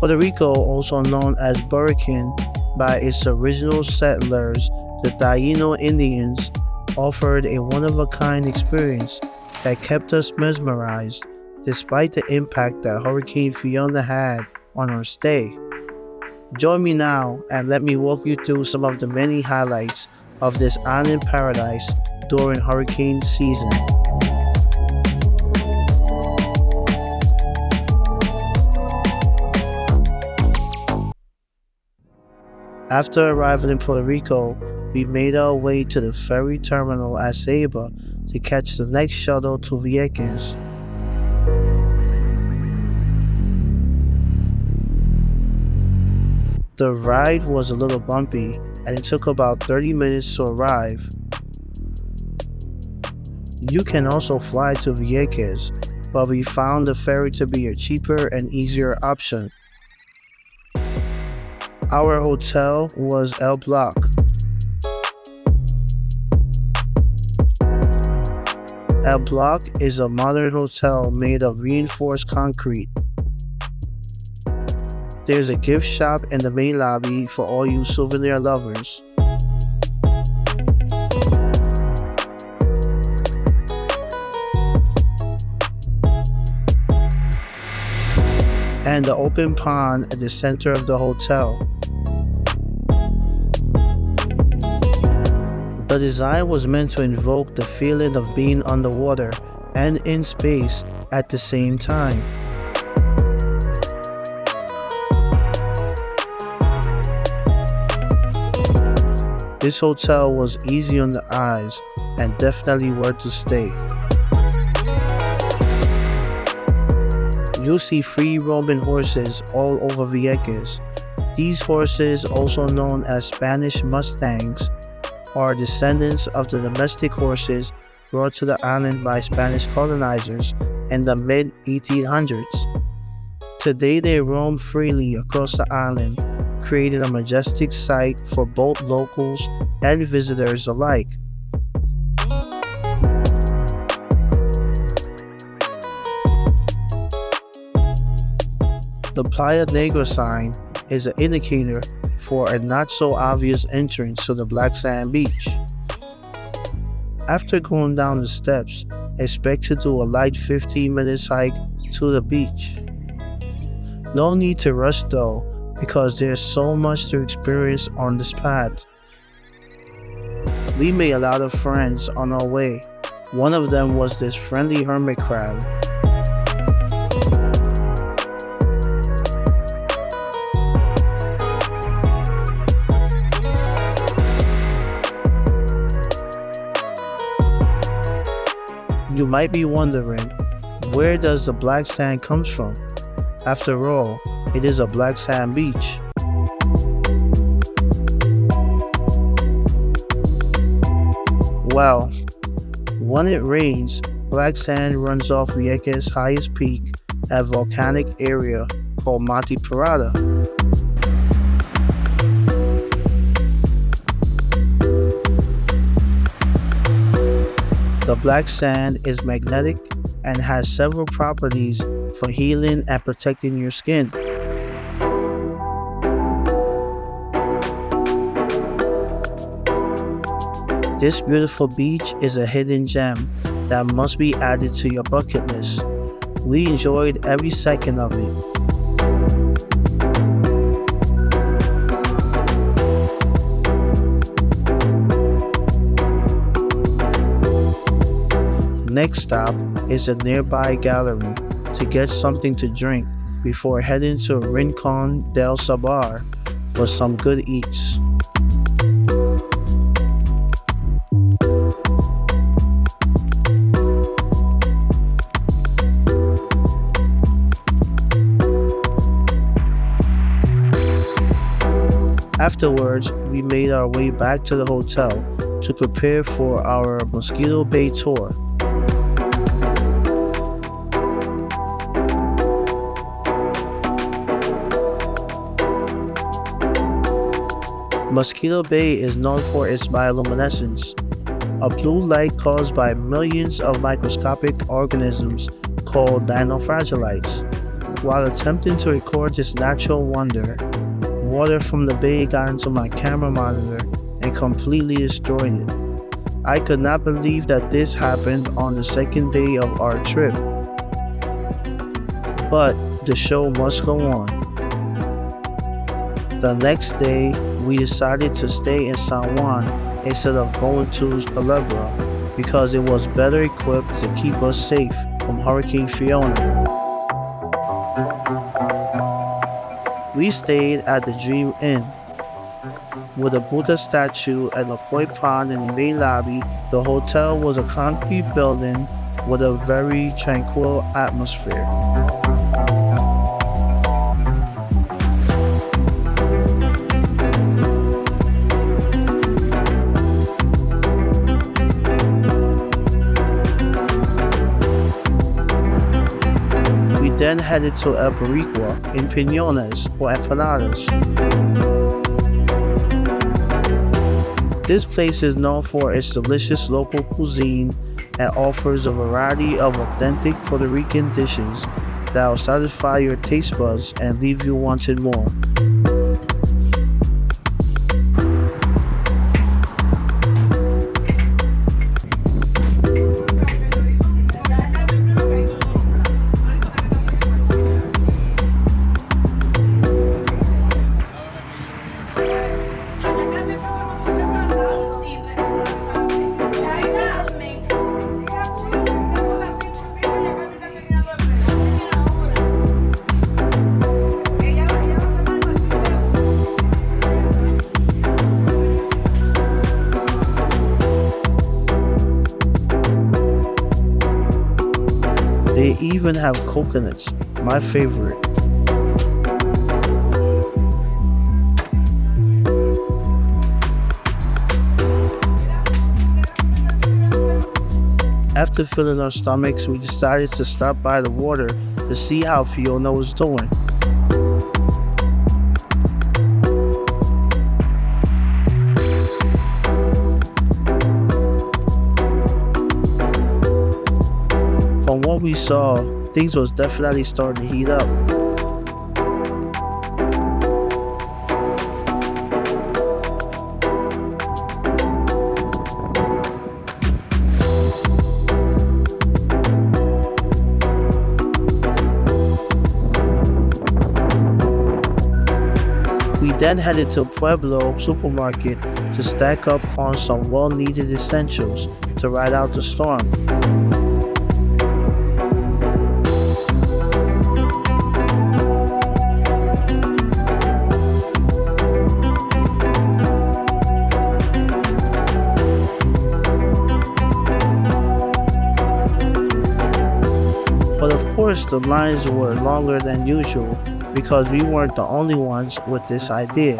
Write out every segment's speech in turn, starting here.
Puerto Rico, also known as Hurricane by its original settlers, the Taino Indians, offered a one-of-a-kind experience that kept us mesmerized despite the impact that Hurricane Fiona had on our stay. Join me now and let me walk you through some of the many highlights of this island paradise during hurricane season. After arriving in Puerto Rico, we made our way to the ferry terminal at Ceiba to catch the next shuttle to Vieques. The ride was a little bumpy and it took about 30 minutes to arrive. You can also fly to Vieques, but we found the ferry to be a cheaper and easier option. Our hotel was El Block. El Block is a modern hotel made of reinforced concrete. There's a gift shop in the main lobby for all you souvenir lovers. And the open pond at the center of the hotel. The design was meant to invoke the feeling of being underwater and in space at the same time. This hotel was easy on the eyes and definitely worth to stay. You'll see free roaming horses all over Vieques. These horses, also known as Spanish Mustangs, are descendants of the domestic horses brought to the island by Spanish colonizers in the mid-1800s. Today they roam freely across the island, creating a majestic sight for both locals and visitors alike. The Playa Negra sign is an indicator for a not-so-obvious entrance to the black sand beach. After going down the steps, expect to do a light 15-minute hike to the beach. No need to rush though, because there's so much to experience on this path. We made a lot of friends on our way. One of them was this friendly hermit crab. You might be wondering, where does the black sand comes from? After all, it is a black sand beach. Well, when it rains, black sand runs off Vieques' highest peak at volcanic area called Monte Parada. The black sand is magnetic and has several properties for healing and protecting your skin. This beautiful beach is a hidden gem that must be added to your bucket list. We enjoyed every second of it. Next stop is a nearby gallery to get something to drink before heading to Rincon del Sabar for some good eats. Afterwards, we made our way back to the hotel to prepare for our Mosquito Bay tour. Mosquito Bay is known for its bioluminescence, a blue light caused by millions of microscopic organisms called dinoflagellates. While attempting to record this natural wonder, water from the bay got into my camera monitor and completely destroyed it. I could not believe that this happened on the second day of our trip. But the show must go on. The next day, we decided to stay in San Juan instead of going to Culebra because it was better equipped to keep us safe from Hurricane Fiona. We stayed at the Dream Inn with a Buddha statue and a koi pond in the main lobby. The hotel was a concrete building with a very tranquil atmosphere. Then headed to El Boricua in Piñones for empanadas. This place is known for its delicious local cuisine and offers a variety of authentic Puerto Rican dishes that will satisfy your taste buds and leave you wanting more. They even have coconuts, my favorite. After filling our stomachs, we decided to stop by the water to see how Fiona was doing. From what we saw, things was definitely starting to heat up. We then headed to Pueblo supermarket to stack up on some well-needed essentials to ride out the storm. But of course, the lines were longer than usual because we weren't the only ones with this idea.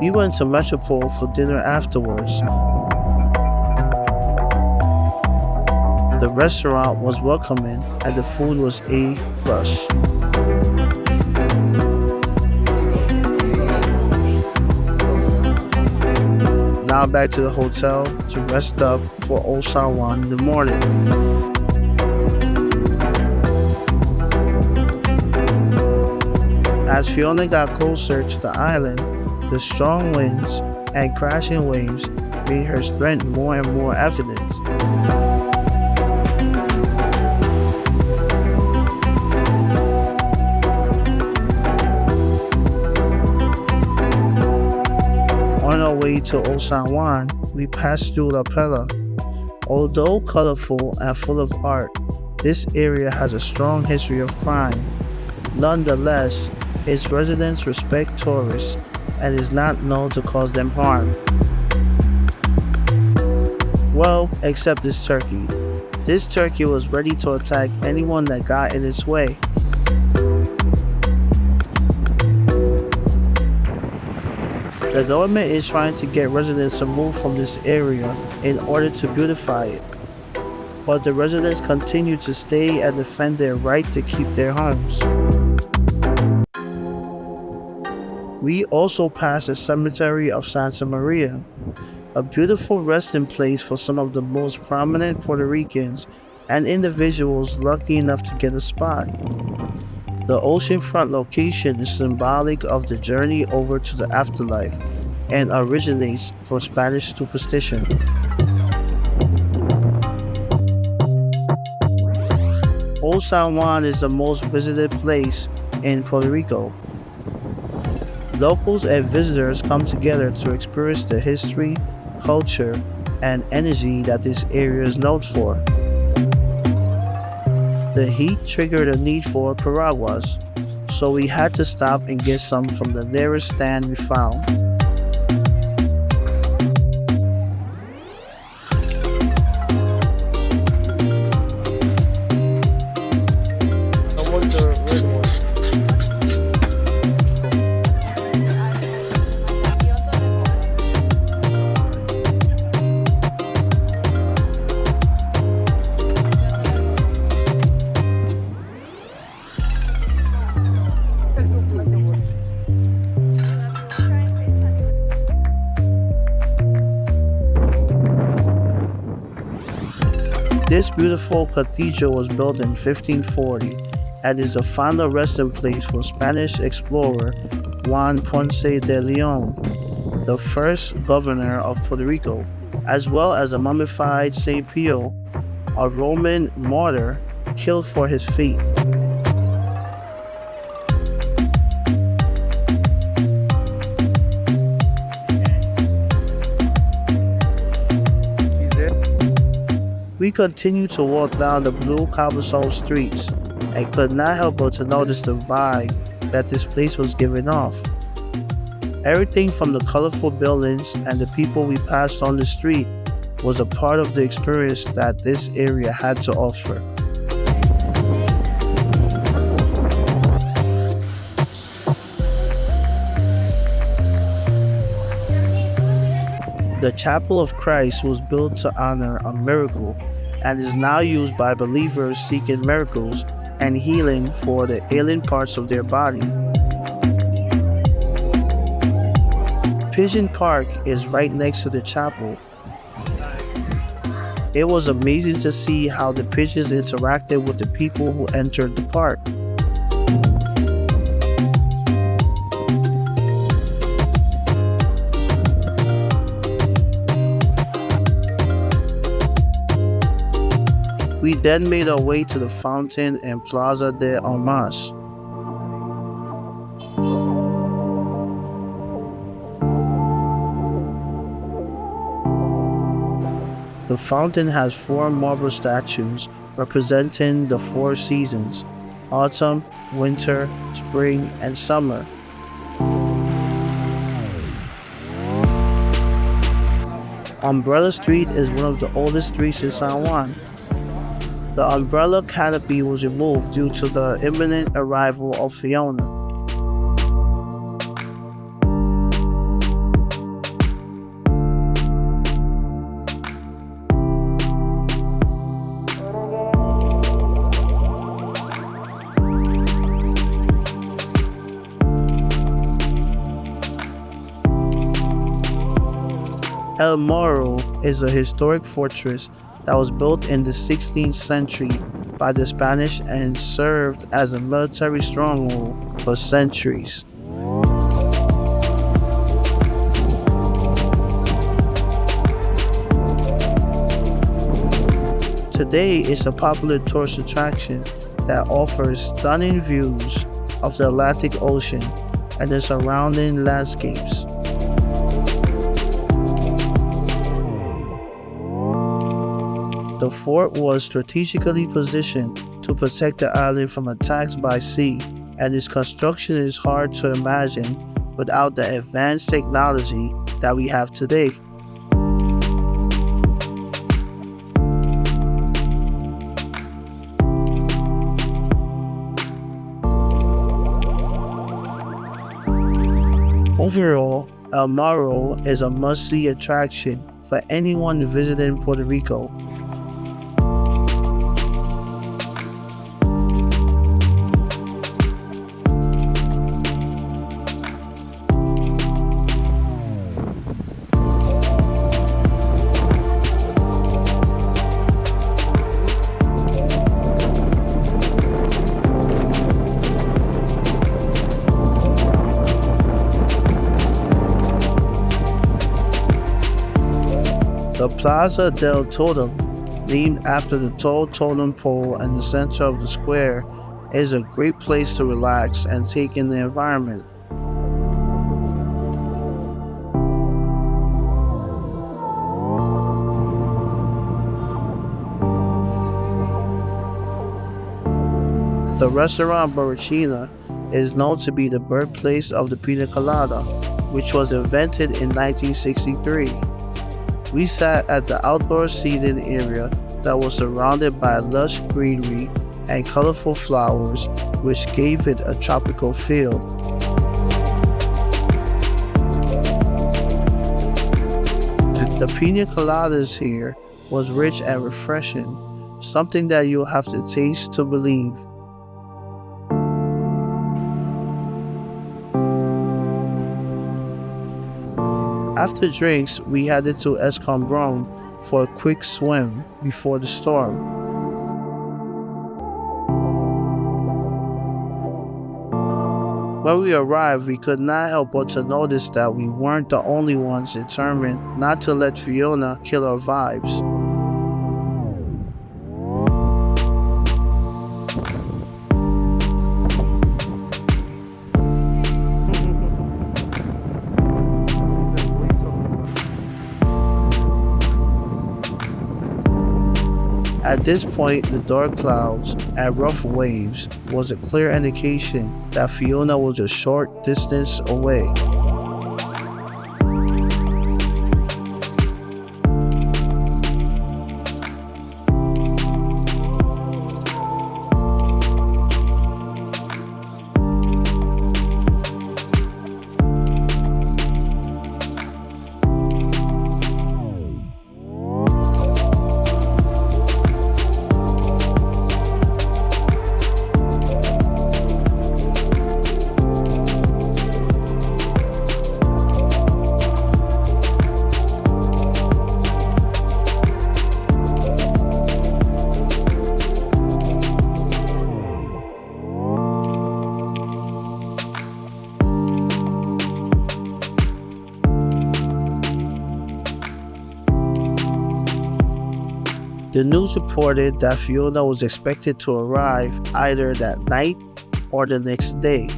We went to Metropole for dinner afterwards. The restaurant was welcoming and the food was A+. Now back to the hotel to rest up for Old San Juan in the morning. As Fiona got closer to the island, the strong winds and crashing waves made her strength more and more evident. On our way to Old San Juan, we passed through La Pela. Although colorful and full of art, this area has a strong history of crime. Nonetheless, its residents respect tourists and is not known to cause them harm. Well, except this turkey. This turkey was ready to attack anyone that got in its way. The government is trying to get residents to move from this area in order to beautify it. But the residents continue to stay and defend their right to keep their homes. We also passed the cemetery of Santa Maria. a beautiful resting place for some of the most prominent Puerto Ricans and individuals lucky enough to get a spot. The oceanfront location is symbolic of the journey over to the afterlife and originates from Spanish superstition. Old San Juan is the most visited place in Puerto Rico. Locals and visitors come together to experience the history, culture, and energy that this area is known for. The heat triggered a need for paraguas, so we had to stop and get some from the nearest stand we found. I want the red one. This beautiful cathedral was built in 1540 and is the final resting place for Spanish explorer Juan Ponce de Leon, the first governor of Puerto Rico, as well as a mummified Saint Pio, a Roman martyr killed for his faith. We continued to walk down the blue cobblestone streets and could not help but to notice the vibe that this place was giving off. Everything from the colorful buildings and the people we passed on the street was a part of the experience that this area had to offer. The Chapel of Christ was built to honor a miracle and is now used by believers seeking miracles and healing for the ailing parts of their body. Pigeon Park is right next to the chapel. It was amazing to see how the pigeons interacted with the people who entered the park. We then made our way to the fountain and Plaza de Armas. The fountain has 4 marble statues representing the 4 seasons: autumn, winter, spring, and summer. Umbrella Street is one of the oldest streets in San Juan. The umbrella canopy was removed due to the imminent arrival of Fiona. El Morro is a historic fortress that was built in the 16th century by the Spanish and served as a military stronghold for centuries. Today, it's a popular tourist attraction that offers stunning views of the Atlantic Ocean and the surrounding landscapes. The fort was strategically positioned to protect the island from attacks by sea, and its construction is hard to imagine without the advanced technology that we have today. Overall, El Morro is a must-see attraction for anyone visiting Puerto Rico. Plaza del Totem, named after the tall totem pole in the center of the square, is a great place to relax and take in the environment. The restaurant Borrachina is known to be the birthplace of the pina colada, which was invented in 1963. We sat at the outdoor seating area that was surrounded by lush greenery and colorful flowers, which gave it a tropical feel. The pina coladas here was rich and refreshing, something that you'll have to taste to believe. After drinks, we headed to Escambron for a quick swim before the storm. When we arrived, we could not help but to notice that we weren't the only ones determined not to let Fiona kill our vibes. At this point, the dark clouds and rough waves was a clear indication that Fiona was a short distance away. The news reported that Fiona was expected to arrive either that night or the next day,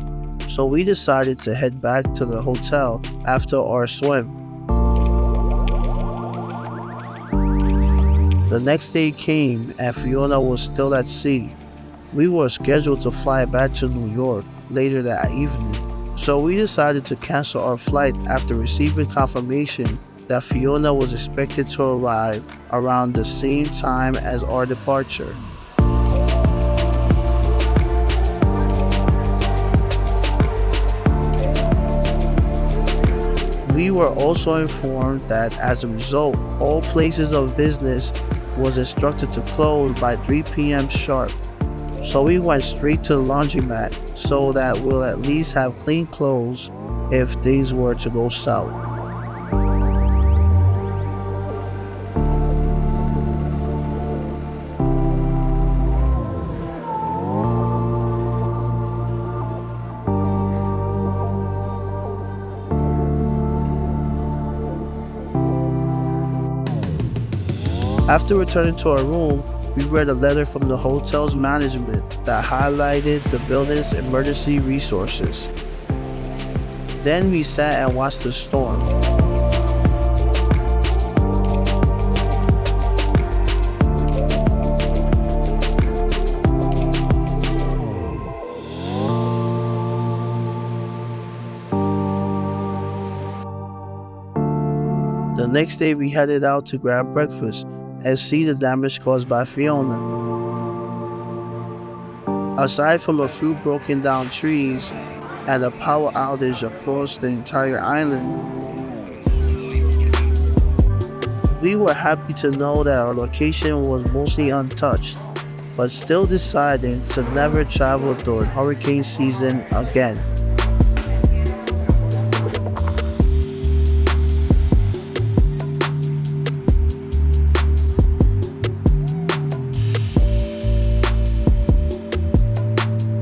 so we decided to head back to the hotel after our swim. The next day came and Fiona was still at sea. We were scheduled to fly back to New York later that evening, so we decided to cancel our flight after receiving confirmation that Fiona was expected to arrive around the same time as our departure. We were also informed that as a result, all places of business was instructed to close by 3 p.m. sharp. So we went straight to the laundromat so that we'll at least have clean clothes if things were to go south. After returning to our room, we read a letter from the hotel's management that highlighted the building's emergency resources. Then we sat and watched the storm. The next day we headed out to grab breakfast and see the damage caused by Fiona. Aside from a few broken down trees and a power outage across the entire island, we were happy to know that our location was mostly untouched, but still decided to never travel during hurricane season again.